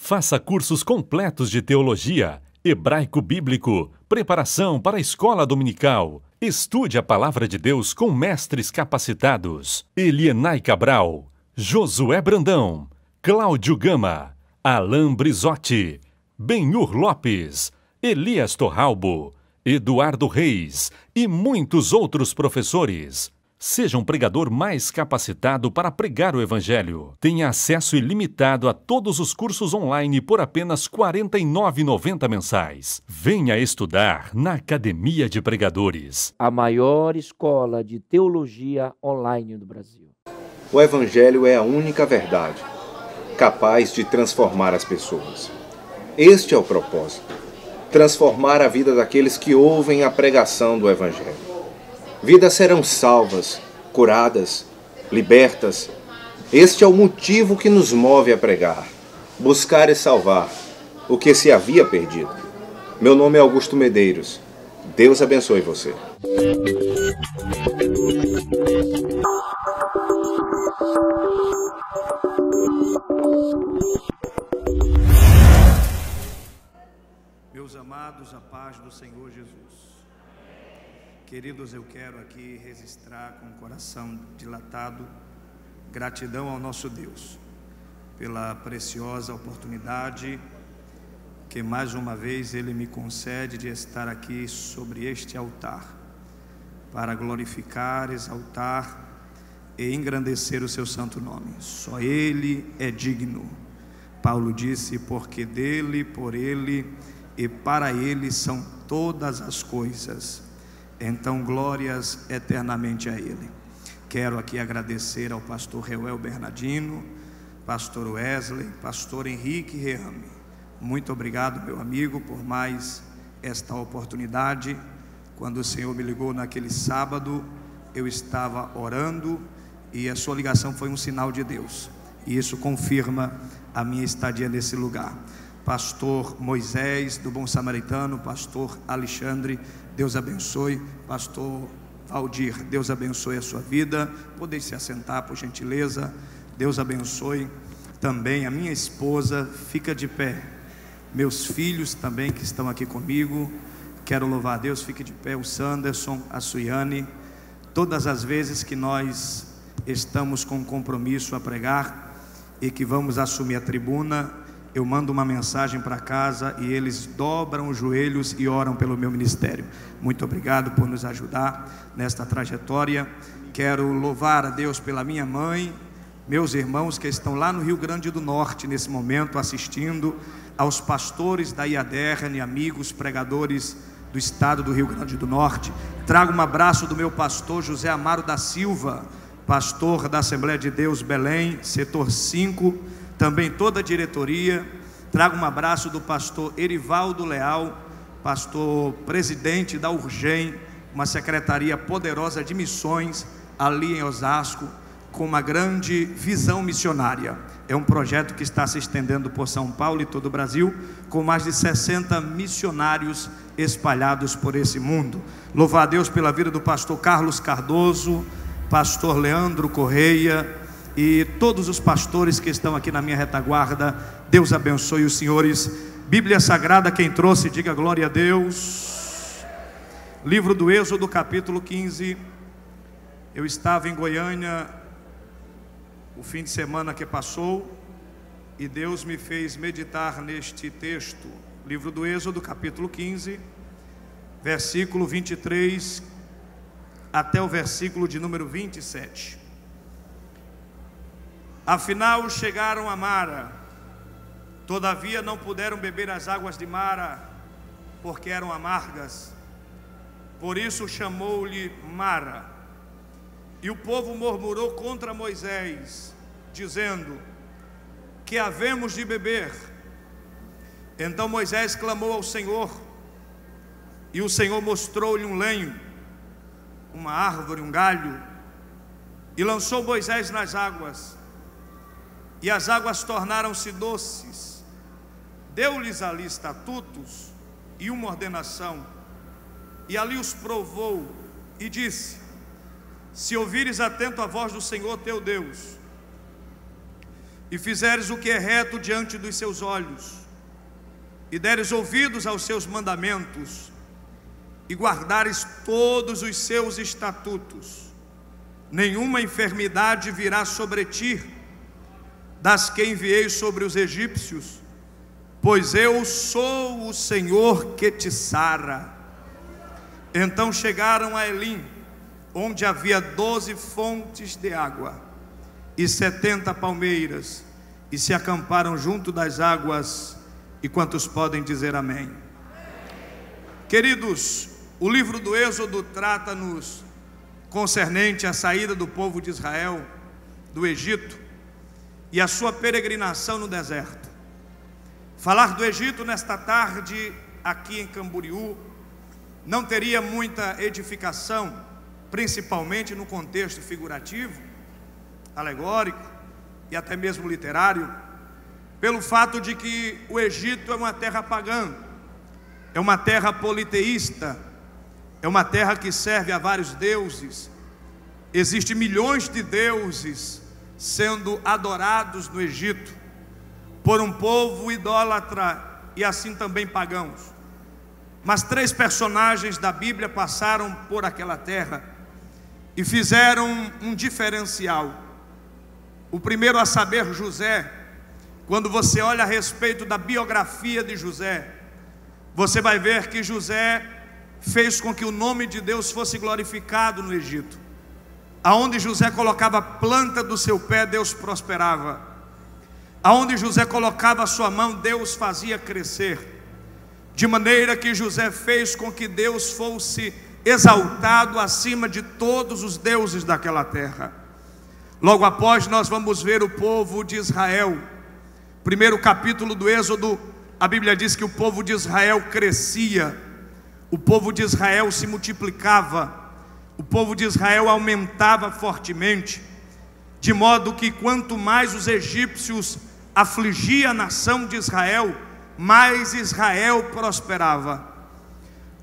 Faça cursos completos de teologia, hebraico bíblico, preparação para a escola dominical. Estude a palavra de Deus com mestres capacitados. Elienay Cabral, Josué Brandão, Cláudio Gama, Alain Brizotti, Benhur Lopes, Elias Torralbo, Eduardo Reis e muitos outros professores. Seja um pregador mais capacitado para pregar o Evangelho. Tenha acesso ilimitado a todos os cursos online por apenas R$ 49,90 mensais. Venha estudar na Academia de Pregadores. A maior escola de teologia online do Brasil. O Evangelho é a única verdade, capaz de transformar as pessoas. Este é o propósito: transformar a vida daqueles que ouvem a pregação do Evangelho. Vidas serão salvas, curadas, libertas. Este é o motivo que nos move a pregar, buscar e salvar o que se havia perdido. Meu nome é Augusto Medeiros. Deus abençoe você. Meus amados, a paz do Senhor Jesus. Queridos, eu quero aqui registrar com o coração dilatado gratidão ao nosso Deus pela preciosa oportunidade que mais uma vez Ele me concede de estar aqui sobre este altar para glorificar, exaltar e engrandecer o seu santo nome. Só Ele é digno. Paulo disse: porque dele, por Ele e para Ele são todas as coisas. Então, glórias eternamente a Ele. Quero aqui agradecer ao pastor Reuel Bernardino, pastor Wesley, pastor Henrique Reame. Muito obrigado, meu amigo, por mais esta oportunidade. Quando o Senhor me ligou naquele sábado, eu estava orando e a sua ligação foi um sinal de Deus. E isso confirma a minha estadia nesse lugar. Pastor Moisés, do Bom Samaritano, pastor Alexandre, Deus abençoe. Pastor Valdir, Deus abençoe a sua vida. Podem se assentar, por gentileza. Deus abençoe também a minha esposa, fica de pé. Meus filhos também que estão aqui comigo, quero louvar a Deus, fique de pé. O Sanderson, a Suiane. Todas as vezes que nós estamos com um compromisso a pregar e que vamos assumir a tribuna, eu mando uma mensagem para casa e eles dobram os joelhos e oram pelo meu ministério. Muito obrigado por nos ajudar nesta trajetória. Quero louvar a Deus pela minha mãe, meus irmãos que estão lá no Rio Grande do Norte nesse momento assistindo, aos pastores da IADERN, amigos pregadores do estado do Rio Grande do Norte. Trago um abraço do meu pastor José Amaro da Silva, pastor da Assembleia de Deus Belém, setor 5, também toda a diretoria. Trago um abraço do pastor Erivaldo Leal, pastor presidente da Urgem, uma secretaria poderosa de missões ali em Osasco, com uma grande visão missionária. É um projeto que está se estendendo por São Paulo e todo o Brasil, com mais de 60 missionários espalhados por esse mundo. Louvar a Deus pela vida do pastor Carlos Cardoso, pastor Leandro Correia e todos os pastores que estão aqui na minha retaguarda. Deus abençoe os senhores. Bíblia Sagrada, quem trouxe, diga glória a Deus. Livro do Êxodo, capítulo 15. Eu estava em Goiânia o fim de semana que passou e Deus me fez meditar neste texto. Livro do Êxodo, capítulo 15, versículo 23 até o versículo de número 27. Afinal chegaram a Mara, todavia não puderam beber as águas de Mara, porque eram amargas. Por isso chamou-lhe Mara. E o povo murmurou contra Moisés, dizendo: que havemos de beber? Então Moisés clamou ao Senhor, e o Senhor mostrou-lhe um lenho, uma árvore, um galho, e lançou Moisés nas águas, e as águas tornaram-se doces. Deu-lhes ali estatutos e uma ordenação, e ali os provou e disse: se ouvires atento a voz do Senhor teu Deus, e fizeres o que é reto diante dos seus olhos, e deres ouvidos aos seus mandamentos, e guardares todos os seus estatutos, nenhuma enfermidade virá sobre ti, das que enviei sobre os egípcios, pois eu sou o Senhor que te sara. Então chegaram a Elim, onde havia 12 fontes de água e 70 palmeiras, e se acamparam junto das águas. E quantos podem dizer amém? Queridos, o livro do Êxodo trata-nos concernente à saída do povo de Israel do Egito e a sua peregrinação no deserto. Falar do Egito nesta tarde aqui em Camboriú não teria muita edificação, principalmente no contexto figurativo, alegórico e até mesmo literário, pelo fato de que o Egito é uma terra pagã, é uma terra politeísta, é uma terra que serve a vários deuses. Existem milhões de deuses sendo adorados no Egito por um povo idólatra e assim também pagãos. Mas 3 personagens da Bíblia passaram por aquela terra e fizeram um diferencial. O primeiro a saber, José. Quando você olha a respeito da biografia de José, você vai ver que José fez com que o nome de Deus fosse glorificado no Egito. Aonde José colocava a planta do seu pé, Deus prosperava. Aonde José colocava a sua mão, Deus fazia crescer. De maneira que José fez com que Deus fosse exaltado acima de todos os deuses daquela terra. Logo após nós vamos ver o povo de Israel. Primeiro capítulo do Êxodo, a Bíblia diz que o povo de Israel crescia, o povo de Israel se multiplicava, o povo de Israel aumentava fortemente, de modo que quanto mais os egípcios afligiam a nação de Israel, mais Israel prosperava.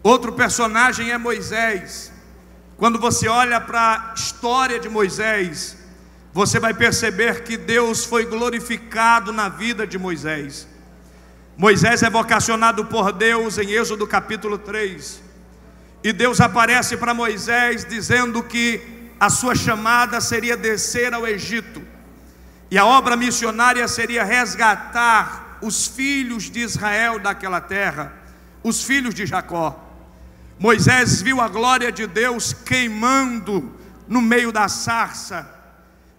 Outro personagem é Moisés. Quando você olha para a história de Moisés, você vai perceber que Deus foi glorificado na vida de Moisés. Moisés é vocacionado por Deus em Êxodo capítulo 3. E Deus aparece para Moisés dizendo que a sua chamada seria descer ao Egito. E a obra missionária seria resgatar os filhos de Israel daquela terra, os filhos de Jacó. Moisés viu a glória de Deus queimando no meio da sarça.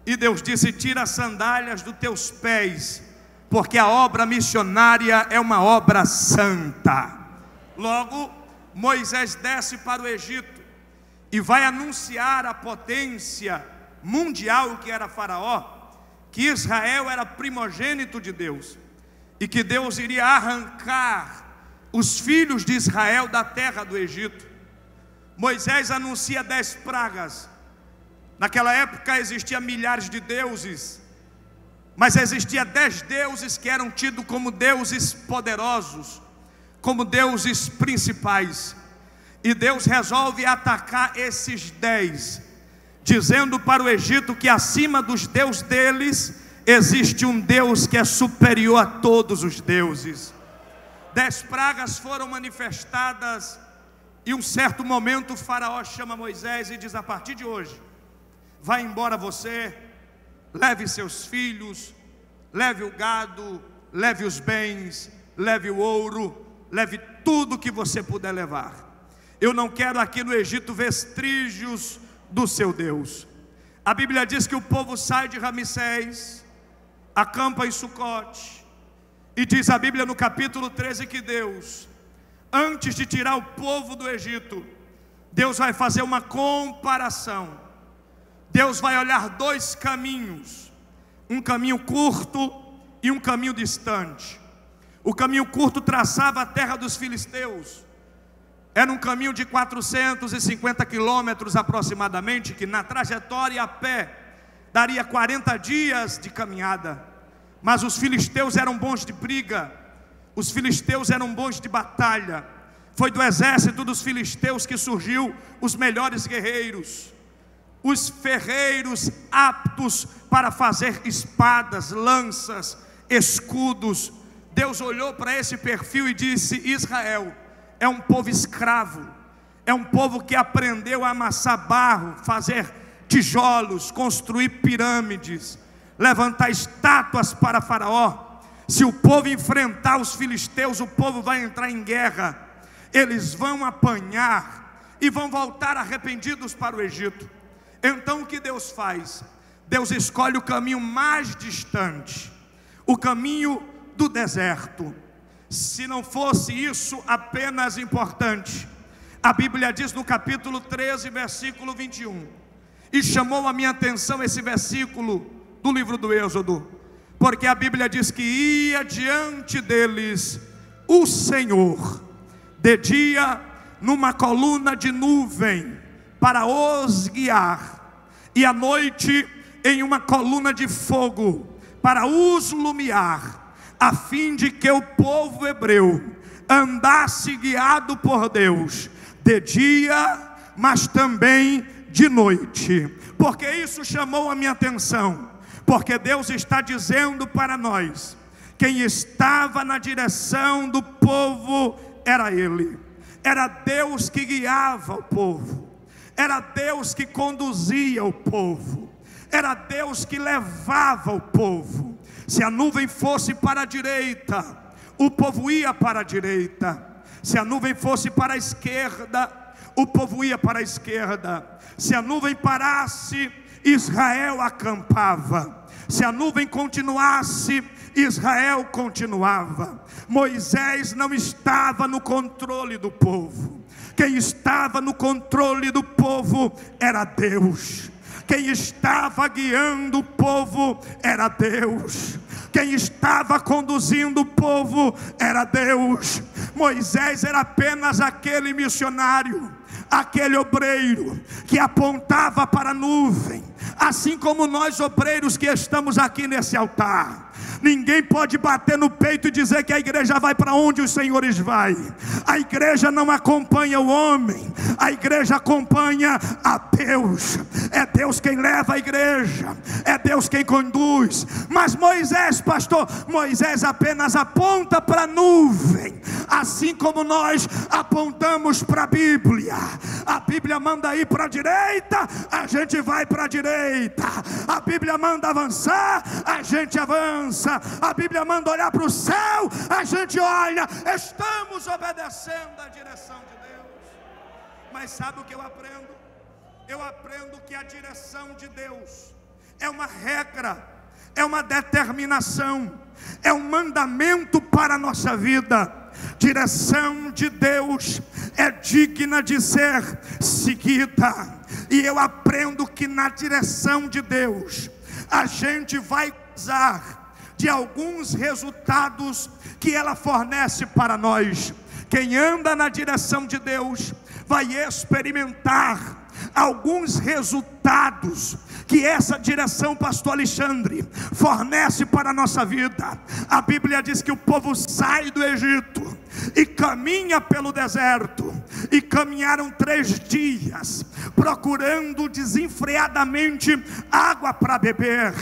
E Deus disse: tira as sandálias dos teus pés, porque a obra missionária é uma obra santa. Logo, Moisés desce para o Egito e vai anunciar à potência mundial que era Faraó, que Israel era primogênito de Deus, e que Deus iria arrancar os filhos de Israel da terra do Egito. Moisés anuncia 10 pragas. Naquela época existiam milhares de deuses, mas existia 10 deuses que eram tidos como deuses poderosos, como deuses principais. E Deus resolve atacar esses 10, dizendo para o Egito que acima dos deuses deles existe um Deus que é superior a todos os deuses. 10 pragas foram manifestadas, e um certo momento o faraó chama Moisés e diz: a partir de hoje, vá embora você, leve seus filhos, leve o gado, leve os bens, leve o ouro, leve tudo que você puder levar. Eu não quero aqui no Egito vestígios do seu Deus. A Bíblia diz que o povo sai de Ramsés, acampa em Sucote, e diz a Bíblia no capítulo 13 que Deus, antes de tirar o povo do Egito, Deus vai fazer uma comparação. Deus vai olhar 2 caminhos, um caminho curto e um caminho distante. O caminho curto traçava a terra dos filisteus. Era um caminho de 450 quilômetros aproximadamente, que na trajetória a pé daria 40 dias de caminhada. Mas os filisteus eram bons de briga, os filisteus eram bons de batalha. Foi do exército dos filisteus que surgiu os melhores guerreiros. os ferreiros aptos para fazer espadas, lanças, escudos. Deus olhou para esse perfil e disse: Israel é um povo escravo, é um povo que aprendeu a amassar barro, fazer tijolos, construir pirâmides, levantar estátuas para Faraó. Se o povo enfrentar os filisteus, o povo vai entrar em guerra, eles vão apanhar e vão voltar arrependidos para o Egito. Então o que Deus faz? Deus escolhe o caminho mais distante, o caminho do deserto. Se não fosse isso apenas importante, a Bíblia diz no capítulo 13, versículo 21, e chamou a minha atenção esse versículo do livro do Êxodo, porque a Bíblia diz que ia diante deles o Senhor, de dia numa coluna de nuvem para os guiar, e à noite em uma coluna de fogo para os iluminar, a fim de que o povo hebreu andasse guiado por Deus, de dia, mas também de noite. Porque isso chamou a minha atenção, porque Deus está dizendo para nós: quem estava na direção do povo era Ele, era Deus que guiava o povo, era Deus que conduzia o povo, era Deus que levava o povo. Se a nuvem fosse para a direita, o povo ia para a direita. Se a nuvem fosse para a esquerda, o povo ia para a esquerda. Se a nuvem parasse, Israel acampava. Se a nuvem continuasse, Israel continuava. Moisés não estava no controle do povo. Quem estava no controle do povo era Deus. Quem estava guiando o povo era Deus. Quem estava conduzindo o povo era Deus. Moisés era apenas aquele missionário, aquele obreiro que apontava para a nuvem, assim como nós obreiros que estamos aqui nesse altar. Ninguém pode bater no peito e dizer que a igreja vai para onde os senhores vai. A igreja não acompanha o homem, a igreja acompanha a Deus. É Deus quem leva a igreja, é Deus quem conduz. Mas Moisés, pastor, Moisés apenas aponta para a nuvem, assim como nós apontamos para a Bíblia. A Bíblia manda ir para a direita, a gente vai para a direita. A Bíblia manda avançar, a gente avança. A Bíblia manda olhar para o céu, a gente olha. Estamos obedecendo a direção de Deus. Mas sabe o que eu aprendo? Eu aprendo que a direção de Deus é uma regra, é uma determinação, é um mandamento para a nossa vida. Direção de Deus é digna de ser seguida. E eu aprendo que na direção de Deus a gente vai usar de alguns resultados que ela fornece para nós. Quem anda na direção de Deus vai experimentar alguns resultados que essa direção, pastor Alexandre, fornece para a nossa vida. A Bíblia diz que o povo sai do Egito e caminha pelo deserto, e caminharam 3 dias procurando desenfreadamente água para beber,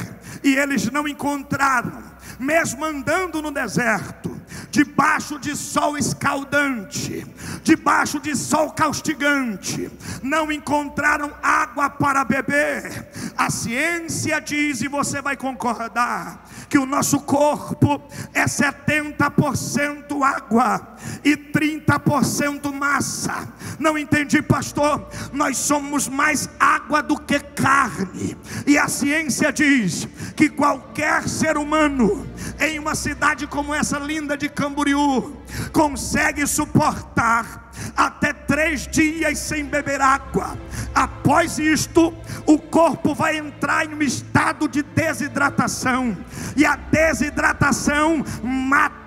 e eles não encontraram. Mesmo andando no deserto, debaixo de sol escaldante, debaixo de sol castigante, não encontraram água para beber. A ciência diz, e você vai concordar, que o nosso corpo é 70% água e 30% massa. Não entendi, pastor? Nós somos mais água do que carne. E a ciência diz que qualquer ser humano em uma cidade como essa linda de Camboriú consegue suportar até 3 dias sem beber água. Após isto, o corpo vai entrar em um estado de desidratação, e a desidratação mata.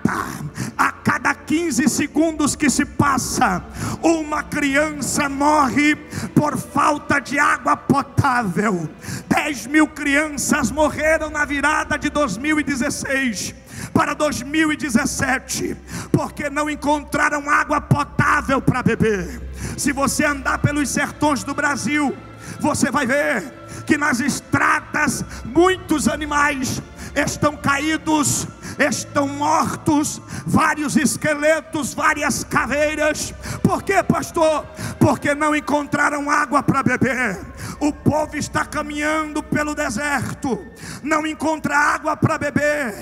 A cada 15 segundos que se passa, uma criança morre por falta de água potável. 10.000 crianças morreram na virada de 2016 para 2017, porque não encontraram água potável para beber. Se você andar pelos sertões do Brasil, você vai ver que nas estradas muitos animais estão caídos, estão mortos, vários esqueletos, várias caveiras. Por quê, pastor? Porque não encontraram água para beber. O povo está caminhando pelo deserto, não encontra água para beber.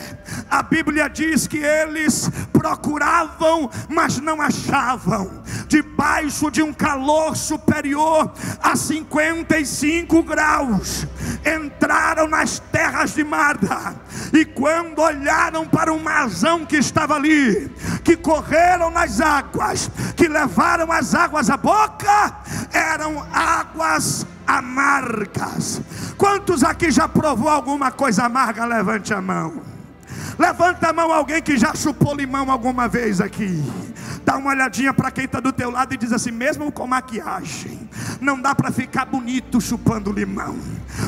A Bíblia diz que eles procuravam, mas não achavam. Debaixo de um calor superior a 55 graus, entraram nas terras de Marra, e quando olharam para um mazão que estava ali, que correram nas águas, que levaram as águas à boca, eram águas amargas. Quantos aqui já provou alguma coisa amarga? Levante a mão. Levanta a mão alguém que já chupou limão alguma vez aqui. Dá uma olhadinha para quem está do teu lado e diz assim: mesmo com maquiagem, não dá para ficar bonito chupando limão.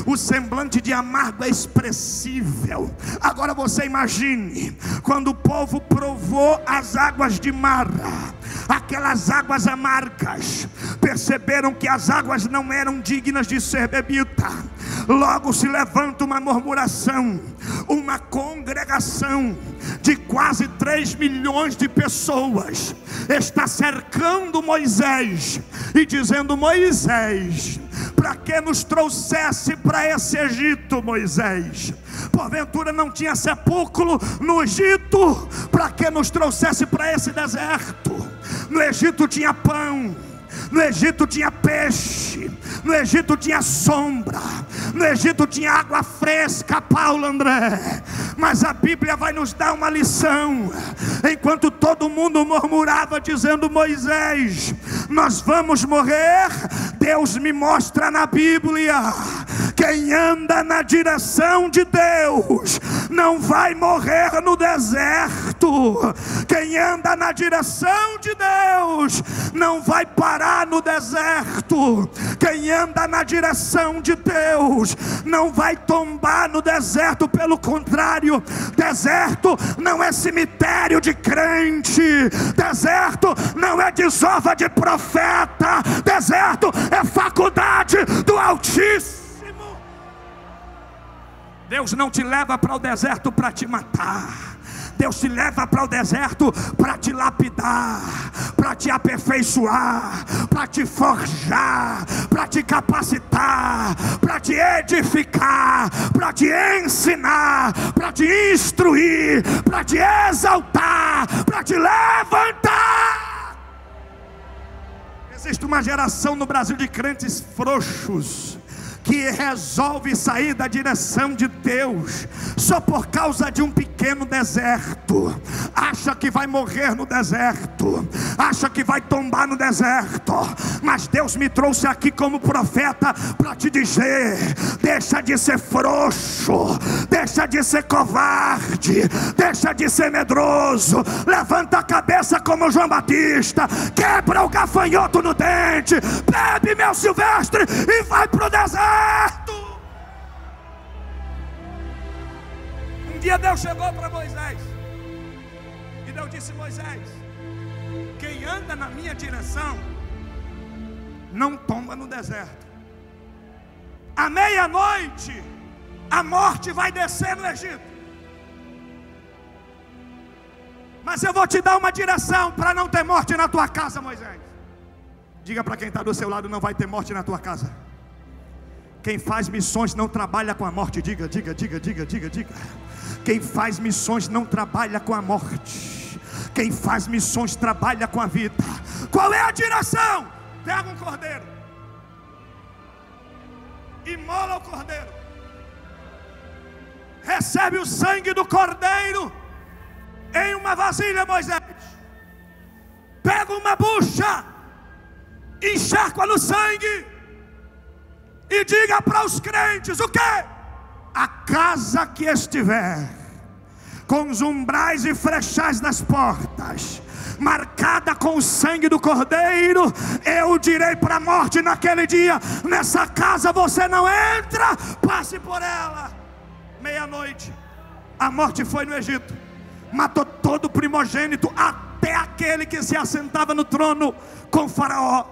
O semblante de amargo é expressível. Agora você imagine, quando o povo provou as águas de Marra, aquelas águas amargas, perceberam que as águas não eram dignas de ser bebida. Logo se levanta uma murmuração. Uma congregação de quase 3 milhões de pessoas está cercando Moisés e dizendo: Moisés, para que nos trouxesse para esse Egito, Moisés? Porventura não tinha sepulcro no Egito? Para que nos trouxesse para esse deserto? No Egito tinha pão, no Egito tinha peixe, no Egito tinha sombra, no Egito tinha água fresca, Paulo André. Mas a Bíblia vai nos dar uma lição. Enquanto todo mundo murmurava dizendo: Moisés, nós vamos morrer, Deus me mostra na Bíblia: quem anda na direção de Deus não vai morrer no deserto. Quem anda na direção de Deus não vai parar no deserto. Quem anda na direção de Deus não vai tombar no deserto. Pelo contrário, deserto não é cemitério de crente, deserto não é desova de profeta, deserto é faculdade do Altíssimo. Deus não te leva para o deserto para te matar. Deus te leva para o deserto para te lapidar, para te aperfeiçoar, para te forjar, para te capacitar, para te edificar, para te ensinar, para te instruir, para te exaltar, para te levantar. Existe uma geração no Brasil de crentes frouxos, que resolve sair da direção de Deus só por causa de um pequeno deserto. Acha que vai morrer no deserto, acha que vai tombar no deserto. Mas Deus me trouxe aqui como profeta para te dizer: deixa de ser frouxo, deixa de ser covarde, deixa de ser medroso. Levanta a cabeça como João Batista, quebra o gafanhoto no dente, bebe mel silvestre e vai para o deserto. Um dia Deus chegou para Moisés e Deus disse: Moisés, quem anda na minha direção não tomba no deserto. À meia-noite a morte vai descer no Egito, mas eu vou te dar uma direção para não ter morte na tua casa, Moisés. Diga para quem está do seu lado: não vai ter morte na tua casa. Quem faz missões não trabalha com a morte. Diga. Quem faz missões não trabalha com a morte. Quem faz missões trabalha com a vida. Qual é a direção? Pega um cordeiro, imola o cordeiro, recebe o sangue do cordeiro em uma vasilha, Moisés. Pega uma bucha, encharca no sangue e diga para os crentes o quê? A casa que estiver com os umbrais e frechais das portas marcada com o sangue do cordeiro, eu direi para a morte naquele dia: nessa casa você não entra, passe por ela. Meia-noite a morte foi no Egito, matou todo o primogênito, até aquele que se assentava no trono com Faraó.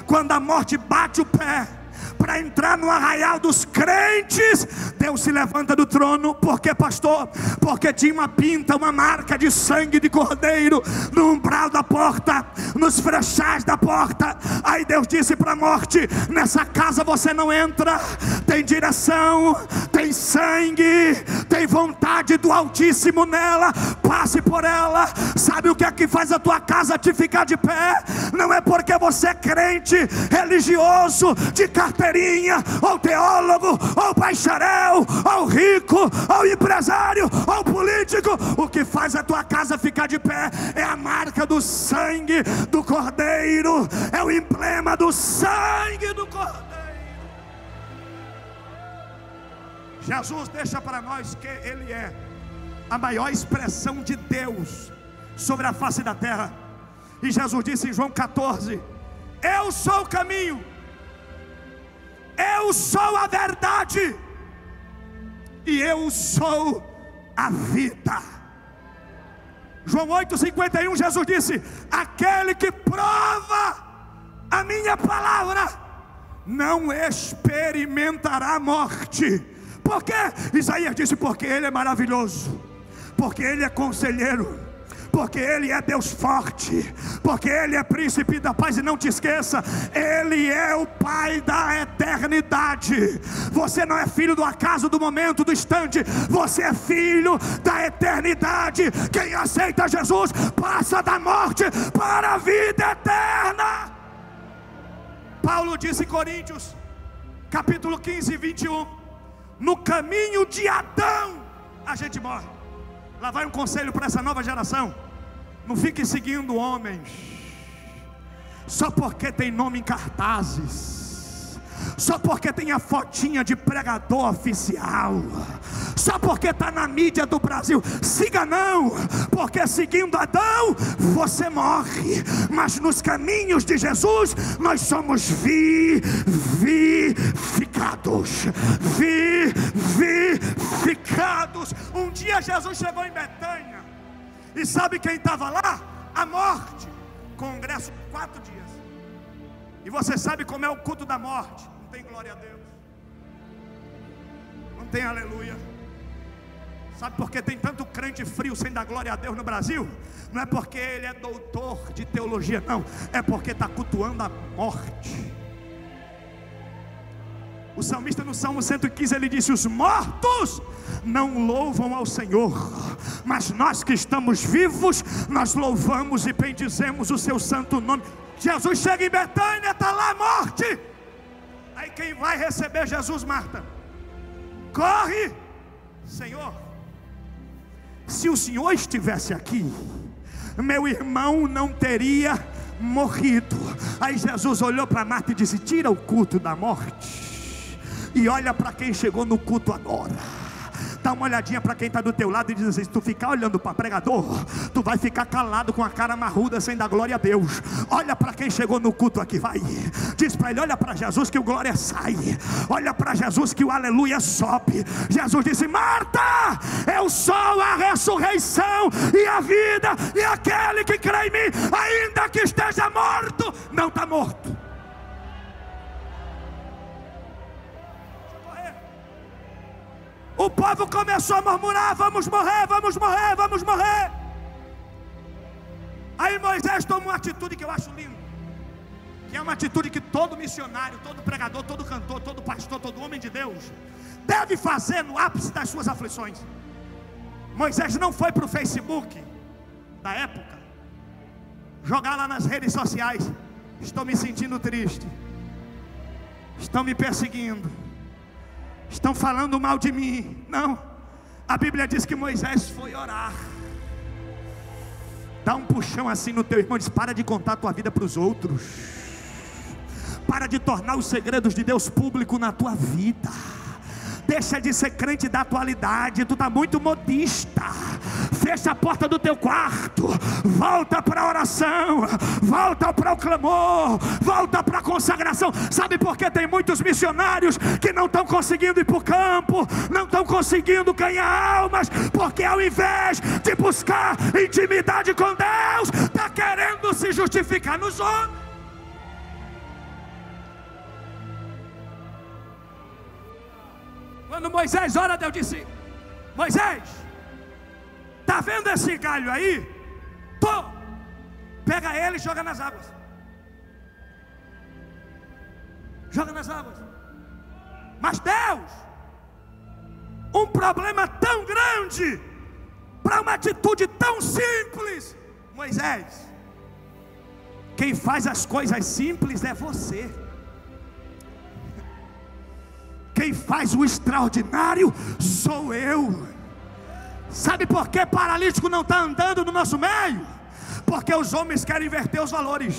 Quando a morte bate o pé, para entrar no arraial dos crentes. Deus se levanta do trono. Por quê, pastor? Porque tinha uma pinta, uma marca de sangue de cordeiro no umbral da porta, nos frechais da porta. Aí Deus disse para a morte: nessa casa você não entra. Tem direção, tem sangue, tem vontade do Altíssimo nela. Passe por ela. Sabe o que é que faz a tua casa te ficar de pé? Não é porque você é crente, religioso, de carteirinha, ou teólogo, ou bacharel, ou rico, ou empresário, ou político. O que faz a tua casa ficar de pé é a marca do sangue do Cordeiro, é o emblema do sangue do Cordeiro. Jesus deixa para nós que Ele é a maior expressão de Deus sobre a face da terra. E Jesus disse em João 14: eu sou o caminho, eu sou a verdade, e eu sou a vida. João 8,51, Jesus disse: aquele que prova a minha palavra não experimentará a morte. Por quê? Isaías disse: porque Ele é maravilhoso, porque Ele é conselheiro, porque Ele é Deus forte, porque Ele é príncipe da paz. E não te esqueça, Ele é o Pai da eternidade. Você não é filho do acaso, do momento, do instante. Você é filho da eternidade. Quem aceita Jesus passa da morte para a vida eterna. Paulo disse em Coríntios, capítulo 15, 21: no caminho de Adão a gente morre. Lá vai um conselho para essa nova geração: não fique seguindo homens só porque tem nome em cartazes, só porque tem a fotinha de pregador oficial, só porque está na mídia do Brasil. Siga não, porque seguindo Adão você morre, mas nos caminhos de Jesus nós somos vivificados. Vivificados. Um dia Jesus chegou em Betânia, e sabe quem estava lá? A morte. Congresso 4 dias. E você sabe como é o culto da morte? Não tem glória a Deus, não tem aleluia. Sabe por que tem tanto crente frio sem dar glória a Deus no Brasil? Não é porque ele é doutor de teologia, não. É porque está cultuando a morte. O salmista no Salmo 115 ele disse: os mortos não louvam ao Senhor, mas nós que estamos vivos, nós louvamos e bendizemos o seu santo nome. Jesus chega em Betânia, está lá a morte. Aí quem vai receber Jesus? Marta. Corre, Senhor, se o Senhor estivesse aqui, meu irmão não teria morrido. Aí Jesus olhou para Marta e disse: tira o culto da morte e olha para quem chegou no culto agora. Dá uma olhadinha para quem está do teu lado e diz assim: se tu ficar olhando para pregador, tu vai ficar calado com a cara marruda sem dar glória a Deus. Olha para quem chegou no culto aqui, vai. Diz para ele: olha para Jesus que o glória sai. Olha para Jesus que o aleluia sobe. Jesus disse: Marta, eu sou a ressurreição e a vida, e aquele que crê em mim, ainda que esteja morto, não está morto. O povo começou a murmurar: vamos morrer, vamos morrer, vamos morrer. Aí Moisés toma uma atitude que eu acho linda, que é uma atitude que todo missionário, todo pregador, todo cantor, todo pastor, todo homem de Deus deve fazer no ápice das suas aflições. Moisés não foi para o Facebook da época jogar lá nas redes sociais: estou me sentindo triste, estão me perseguindo, estão falando mal de mim. Não, a Bíblia diz que Moisés foi orar. Dá um puxão assim no teu irmão, diz: para de contar a tua vida para os outros, para de tornar os segredos de Deus público na tua vida. Deixa de ser crente da atualidade, tu está muito modista. Fecha a porta do teu quarto, volta para a oração, volta para o clamor, volta para a consagração. Sabe por que tem muitos missionários que não estão conseguindo ir para o campo, não estão conseguindo ganhar almas? Porque ao invés de buscar intimidade com Deus, está querendo se justificar nos homens. Quando Moisés ora, Deus disse: Moisés, está vendo esse galho aí? Pega ele e joga nas águas. Joga nas águas. Mas Deus, um problema tão grande para uma atitude tão simples. Moisés, quem faz as coisas simples é você. Quem faz o extraordinário sou eu. Sabe por que paralítico não está andando no nosso meio? Porque os homens querem inverter os valores.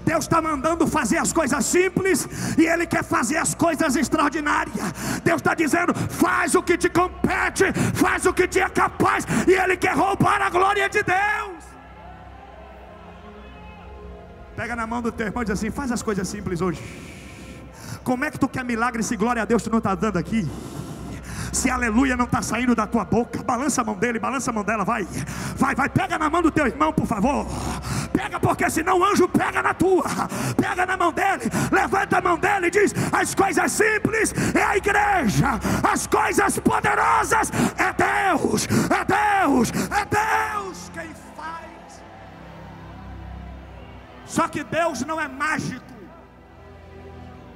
Deus está mandando fazer as coisas simples e Ele quer fazer as coisas extraordinárias. Deus está dizendo: faz o que te compete, faz o que te é capaz, e Ele quer roubar a glória de Deus. Pega na mão do teu irmão e diz assim: faz as coisas simples hoje. Como é que tu quer milagre se glória a Deus tu não está dando aqui? Se aleluia não está saindo da tua boca, balança a mão dele, balança a mão dela, vai, pega na mão do teu irmão, por favor. Pega, porque senão o anjo pega na tua. Pega na mão dele, levanta a mão dele e diz: as coisas simples é a igreja, as coisas poderosas é Deus, é Deus, é Deus quem faz. Só que Deus não é mágico.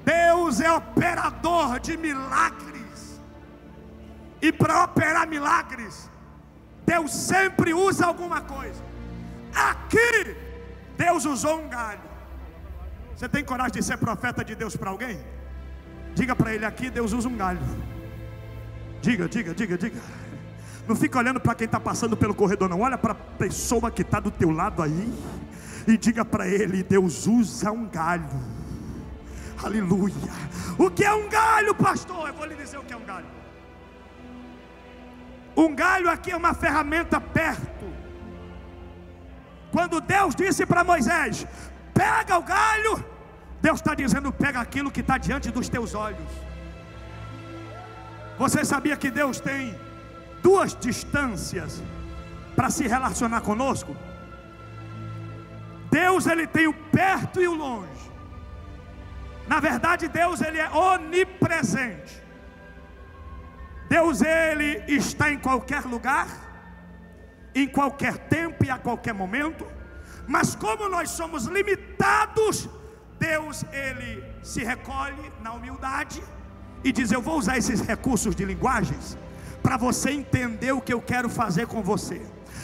Deus é operador de milagres. E para operar milagres, Deus sempre usa alguma coisa. Aqui, Deus usou um galho. Você tem coragem de ser profeta de Deus para alguém? Diga para ele: aqui Deus usa um galho. Diga. Não fica olhando para quem está passando pelo corredor, não. Olha para a pessoa que está do teu lado aí e diga para ele: Deus usa um galho. Aleluia. O que é um galho, pastor? Eu vou lhe dizer o que é um galho. Um galho aqui é uma ferramenta perto. Quando Deus disse para Moisés: pega o galho, Deus está dizendo: pega aquilo que está diante dos teus olhos. Você sabia que Deus tem duas distâncias para se relacionar conosco? Deus, ele tem o perto e o longe. Na verdade, Deus, ele é onipresente. Deus, ele está em qualquer lugar, em qualquer tempo e a qualquer momento. Mas como nós somos limitados, Deus, ele se recolhe na humildade e diz: eu vou usar esses recursos de linguagens para você entender o que eu quero fazer com você.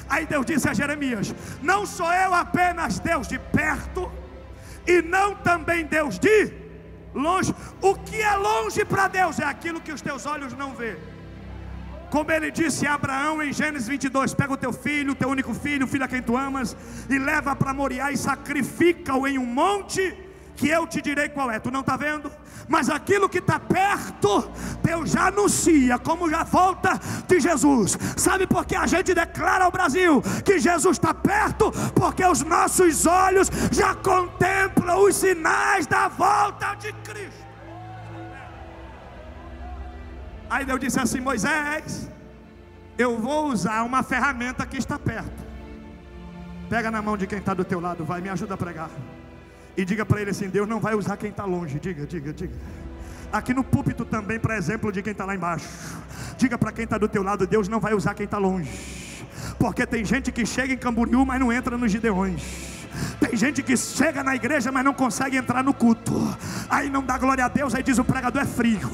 Aí Deus disse a Jeremias: não sou eu apenas Deus de perto, e não também Deus de longe. O que é longe para Deus é aquilo que os teus olhos não vê. Como ele disse a Abraão em Gênesis 22: pega o teu filho, o teu único filho, o filho a quem tu amas, e leva para Moriá e sacrifica-o em um monte, que eu te direi qual é. Tu não está vendo? Mas aquilo que está perto, Deus já anuncia como já volta de Jesus. Sabe por que a gente declara ao Brasil que Jesus está perto? Porque os nossos olhos já contemplam os sinais da volta de Cristo. Aí Deus disse assim: Moisés, eu vou usar uma ferramenta que está perto. Pega na mão de quem está do teu lado, vai, me ajuda a pregar. E diga para ele assim: Deus não vai usar quem está longe. Diga. Aqui no púlpito também, para exemplo de quem está lá embaixo. Diga para quem está do teu lado: Deus não vai usar quem está longe. Porque tem gente que chega em Camboriú, mas não entra nos Gideões. Tem gente que chega na igreja, mas não consegue entrar no culto. Aí não dá glória a Deus, aí diz: o pregador é frio.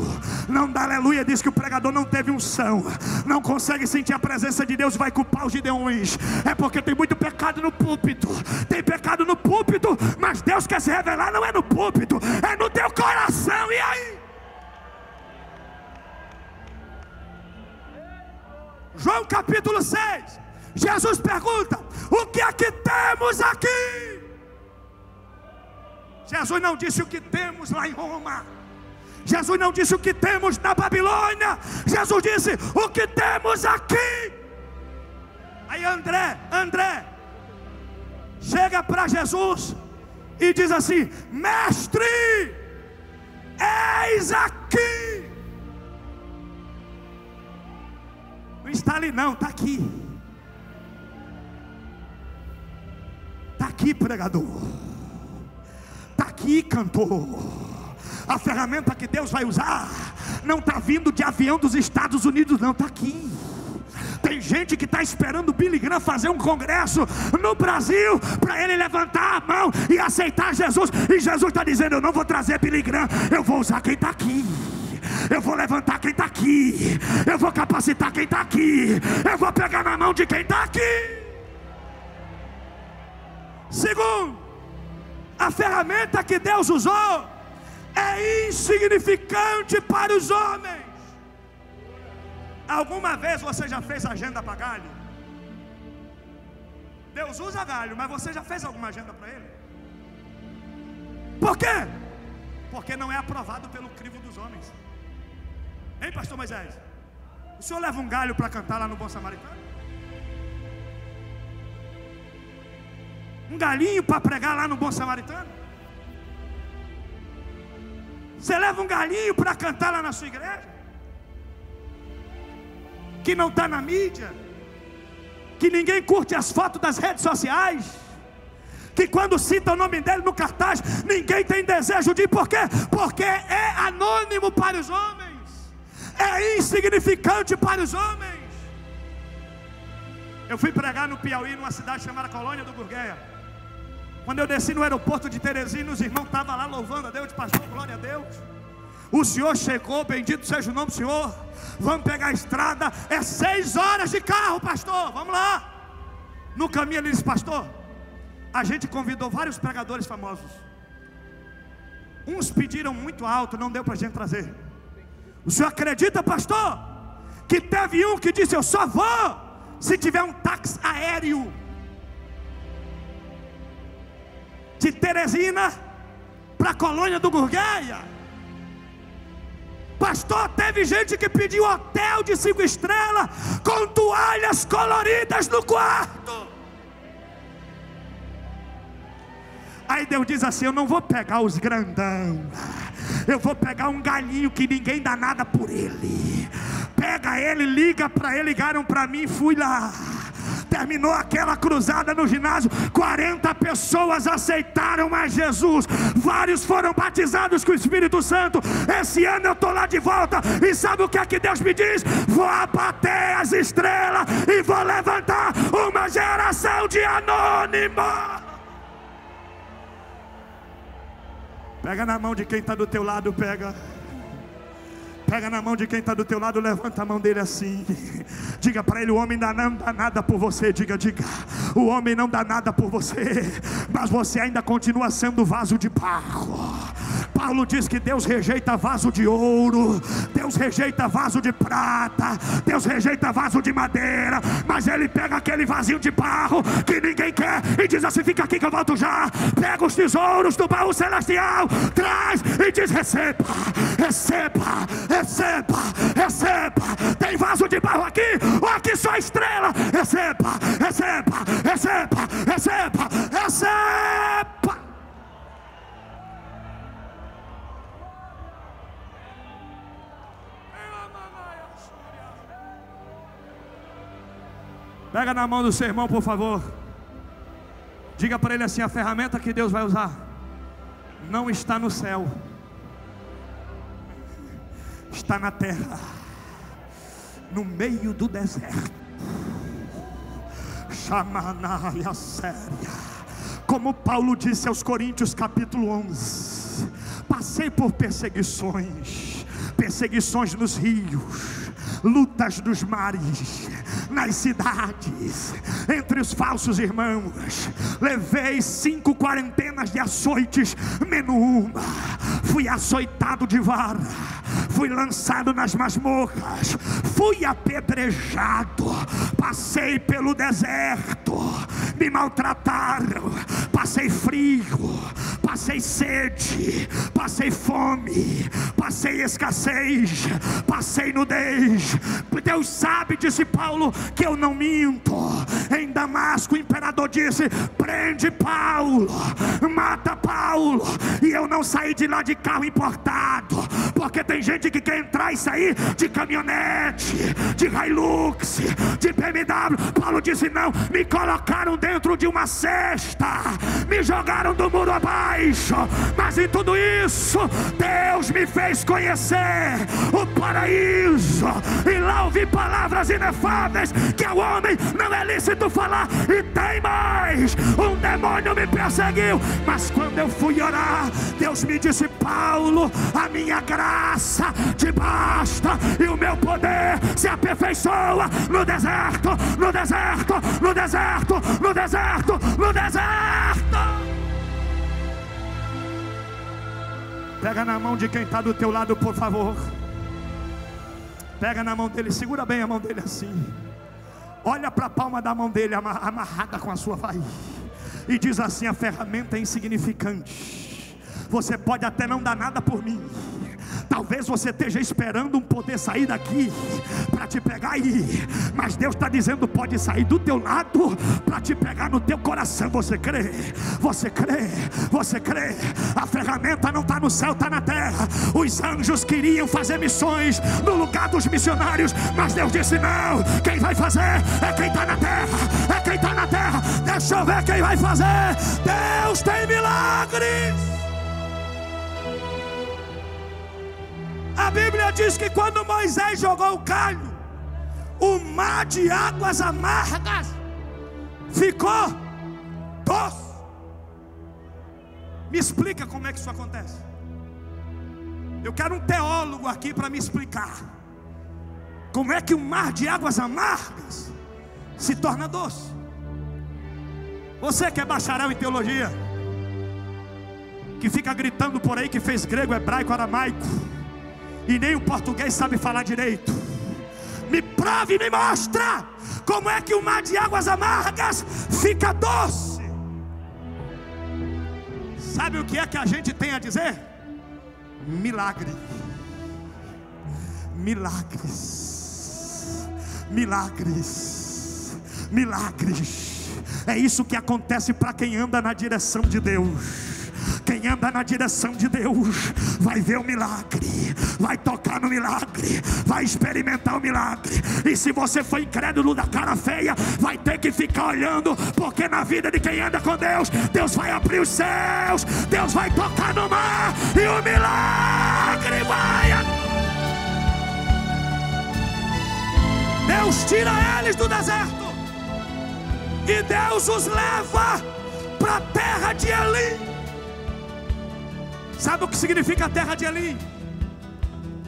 Não dá aleluia, diz que o pregador não teve unção. Não consegue sentir a presença de Deus, vai culpar os Gideões. É porque tem muito pecado no púlpito. Tem pecado no púlpito, mas Deus quer se revelar, não é no púlpito, é no teu coração. E aí? João capítulo 6, Jesus pergunta: o que é que temos aqui? Jesus não disse o que temos lá em Roma. Jesus não disse o que temos na Babilônia. Jesus disse: o que temos aqui. Aí André chega para Jesus e diz assim: mestre, eis aqui. Não está ali não, está aqui. Está aqui, pregador. Está aqui, cantor. A ferramenta que Deus vai usar não está vindo de avião dos Estados Unidos, não, está aqui. Tem gente que está esperando o Billy Graham fazer um congresso no Brasil para ele levantar a mão e aceitar Jesus. E Jesus está dizendo: eu não vou trazer Billy Graham, eu vou usar quem está aqui. Eu vou levantar quem está aqui. Eu vou capacitar quem está aqui. Eu vou pegar na mão de quem está aqui. Segundo, a ferramenta que Deus usou é insignificante para os homens. Alguma vez você já fez agenda para galho? Deus usa galho, mas você já fez alguma agenda para ele? Por quê? Porque não é aprovado pelo crivo dos homens. Hein, pastor Moisés? O senhor leva um galho para cantar lá no Bom Samaritano? Um galinho para pregar lá no Bom Samaritano? Você leva um galinho para cantar lá na sua igreja? Que não está na mídia, que ninguém curte as fotos das redes sociais, que quando cita o nome dele no cartaz, ninguém tem desejo de ir. Por quê? Porque é anônimo para os homens, é insignificante para os homens. Eu fui pregar no Piauí, numa cidade chamada Colônia do Gurgueia. Quando eu desci no aeroporto de Teresina, os irmãos estavam lá louvando a Deus, pastor, glória a Deus. O Senhor chegou, bendito seja o nome do Senhor. Vamos pegar a estrada, é 6 horas de carro, pastor, vamos lá. No caminho ele disse: pastor, a gente convidou vários pregadores famosos. Uns pediram muito alto, não deu para a gente trazer. O senhor acredita, pastor, que teve um que disse: eu só vou se tiver um táxi aéreo de Teresina para a Colônia do Gurgueia? Pastor, teve gente que pediu hotel de 5 estrelas com toalhas coloridas no quarto. Aí Deus diz assim: eu não vou pegar os grandão, eu vou pegar um galinho que ninguém dá nada por ele. Pega ele, liga para ele. Ligaram para mim, fui lá. Terminou aquela cruzada no ginásio, 40 pessoas aceitaram a Jesus, vários foram batizados com o Espírito Santo. Esse ano eu estou lá de volta, e sabe o que é que Deus me diz? Vou abater as estrelas e vou levantar uma geração de anônimos. Pega na mão de quem está do teu lado, pega na mão de quem está do teu lado, levanta a mão dele assim. Diga para ele: o homem não dá nada por você. Diga, o homem não dá nada por você, mas você ainda continua sendo vaso de barro. Paulo diz que Deus rejeita vaso de ouro, Deus rejeita vaso de prata, Deus rejeita vaso de madeira, mas Ele pega aquele vasinho de barro que ninguém quer e diz assim: fica aqui que eu volto já. Pega os tesouros do baú celestial, traz e diz: receba, receba, receba, receba. Tem vaso de barro aqui, ou aqui só estrela? Receba, receba, receba, receba, receba. Pega na mão do seu irmão, por favor. Diga para ele assim: a ferramenta que Deus vai usar não está no céu, está na terra, no meio do deserto. Chamanaia séria. Como Paulo disse aos Coríntios capítulo 11: passei por perseguições, perseguições nos rios, lutas dos mares, nas cidades, entre os falsos irmãos. Levei 5 quarentenas de açoites, menos uma. Fui açoitado de vara, fui lançado nas masmorras, fui apedrejado, passei pelo deserto, me maltrataram, passei frio, passei sede, passei fome, passei escassez, passei nudez. Deus sabe, disse Paulo, que eu não minto. Em Damasco o imperador disse: prende Paulo, mata Paulo. E eu não saí de lá de carro importado, porque tem gente que quer entrar e sair de caminhonete, de Hilux, de BMW. Paulo disse: não, me colocaram dentro de uma cesta, me jogaram do muro abaixo, baixo, mas em tudo isso Deus me fez conhecer o paraíso, e lá ouvi palavras inefáveis que ao homem não é lícito falar. E tem mais, um demônio me perseguiu, mas quando eu fui orar, Deus me disse: Paulo, a minha graça te basta, e o meu poder se aperfeiçoa no deserto, no deserto, no deserto, no deserto, no deserto. Pega na mão de quem está do teu lado, por favor. Pega na mão dele, segura bem a mão dele assim. Olha para a palma da mão dele amarrada com a sua vai, e diz assim: a ferramenta é insignificante. Você pode até não dar nada por mim. Talvez você esteja esperando um poder sair daqui para te pegar aí, mas Deus está dizendo: pode sair do teu lado para te pegar no teu coração. Você crê? Você crê? Você crê? A ferramenta não está no céu, está na terra. Os anjos queriam fazer missões no lugar dos missionários, mas Deus disse: não, quem vai fazer é quem está na terra, é quem está na terra. Deixa eu ver quem vai fazer. Deus tem milagres. A Bíblia diz que quando Moisés jogou o calho, o mar de águas amargas ficou doce. Me explica como é que isso acontece. Eu quero um teólogo aqui para me explicar como é que o mar de águas amargas se torna doce. Você que é bacharel em teologia, que fica gritando por aí que fez grego, hebraico, aramaico, e nem o português sabe falar direito, me prove e me mostra como é que o mar de águas amargas fica doce. Sabe o que é que a gente tem a dizer? Milagre. Milagres. Milagres. Milagres. É isso que acontece para quem anda na direção de Deus. Quem anda na direção de Deus vai ver o milagre, vai tocar no milagre, vai experimentar o milagre. E se você for incrédulo da cara feia, vai ter que ficar olhando, porque na vida de quem anda com Deus, Deus vai abrir os céus, Deus vai tocar no mar, e o milagre vai. Deus tira eles do deserto, e Deus os leva para a terra de Elim. Sabe o que significa terra de Elim?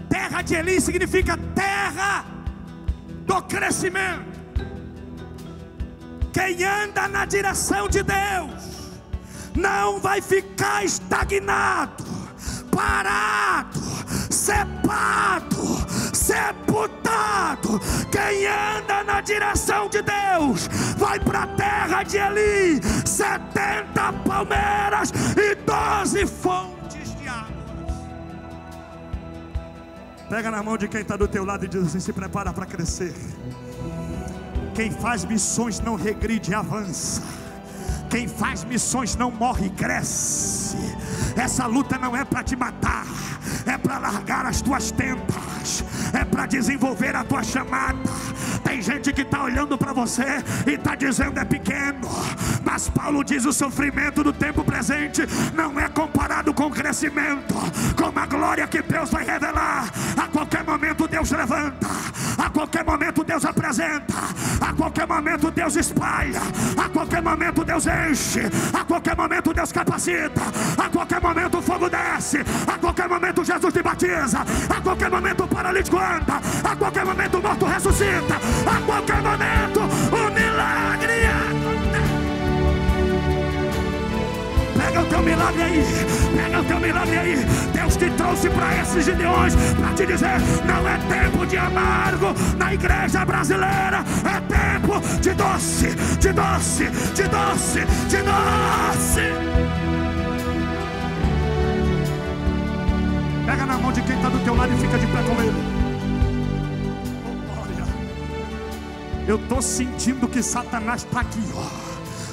Terra de Elim significa terra do crescimento. Quem anda na direção de Deus não vai ficar estagnado, parado, cepado, sepultado. Quem anda na direção de Deus vai para a terra de Elim, 70 palmeiras e 12 fontes. Pega na mão de quem está do teu lado e diz assim: se prepara para crescer. Quem faz missões não regride, avança. Quem faz missões não morre, cresce. Essa luta não é para te matar, é para largar as tuas tentas, é para desenvolver a tua chamada. Tem gente que está olhando para você e está dizendo: é pequeno. Mas Paulo diz: o sofrimento do tempo presente não é comparado com o crescimento, com a glória que Deus vai revelar. A qualquer momento Deus levanta, a qualquer momento Deus apresenta, a qualquer momento Deus espalha, a qualquer momento Deus enche, a qualquer momento Deus capacita, a qualquer momento o fogo desce, a qualquer momento Jesus te batiza, a qualquer momento o paralítico anda, a qualquer momento o morto ressuscita, a qualquer momento o milagre acontece. Pega o teu milagre aí, pega o teu milagre aí. Deus te trouxe para esses Gideões para te dizer: não é tempo de amargo na igreja brasileira, é tempo de doce, de doce, de doce, de doce. Pega na mão de quem está do teu lado e fica de pé com ele. Oh, glória. Eu estou sentindo que Satanás está aqui, ó,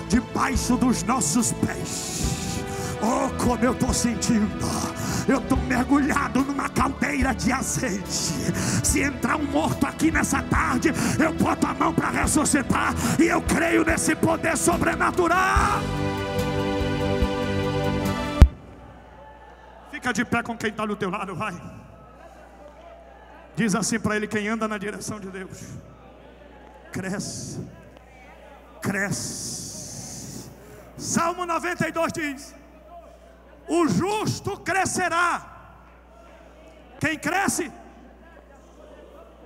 debaixo dos nossos pés. Oh, como eu estou sentindo. Eu estou mergulhado numa caldeira de azeite. Se entrar um morto aqui nessa tarde, eu boto a mão para ressuscitar. E eu creio nesse poder sobrenatural. Fica de pé com quem está do teu lado, vai. Diz assim para ele: quem anda na direção de Deus cresce, cresce. Salmo 92 diz: o justo crescerá. Quem cresce?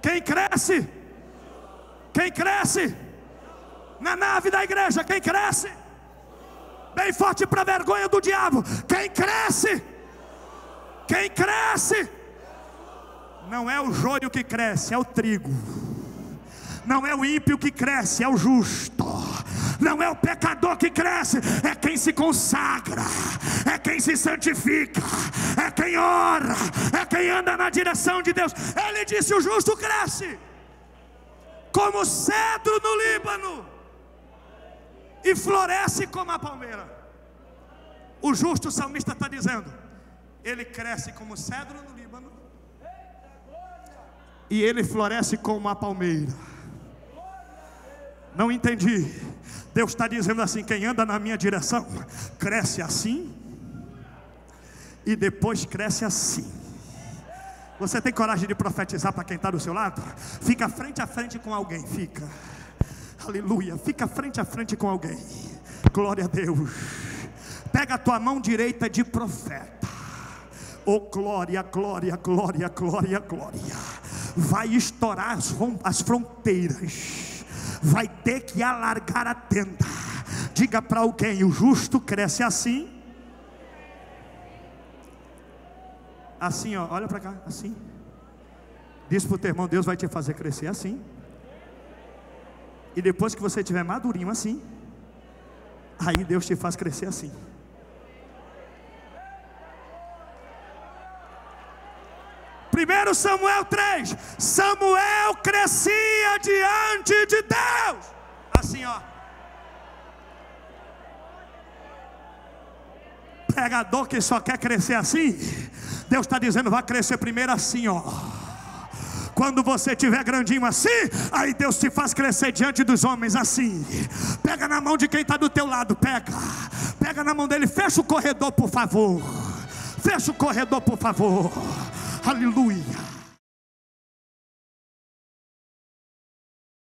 Quem cresce? Quem cresce? Na nave da igreja, quem cresce? Bem forte para a vergonha do diabo. Quem cresce? Quem cresce? Não é o joio que cresce, é o trigo. Não é o ímpio que cresce, é o justo. Não é o pecador que cresce, é quem se consagra, é quem se santifica, é quem ora, é quem anda na direção de Deus. Ele disse: o justo cresce como cedro no Líbano e floresce como a palmeira. O justo, o salmista está dizendo, ele cresce como cedro no Líbano e ele floresce como a palmeira. Não entendi. Deus está dizendo assim: quem anda na minha direção cresce assim e depois cresce assim. Você tem coragem de profetizar para quem está do seu lado? Fica frente a frente com alguém, fica. Aleluia, fica frente a frente com alguém. Glória a Deus. Pega a tua mão direita de profeta. Oh glória, glória, glória, glória, glória. Vai estourar as fronteiras. Vai ter que alargar a tenda. Diga para alguém: o justo cresce assim. Assim, ó, olha para cá, assim. Diz para o teu irmão: Deus vai te fazer crescer assim. E depois que você estiver madurinho assim, aí Deus te faz crescer assim. 1 Samuel 3, Samuel crescia diante de Deus, assim ó. Pregador que só quer crescer assim, Deus está dizendo: vai crescer primeiro assim ó. Quando você estiver grandinho assim, aí Deus te faz crescer diante dos homens assim. Pega na mão de quem está do teu lado, pega na mão dele. Fecha o corredor, por favor. Fecha o corredor, por favor. Aleluia.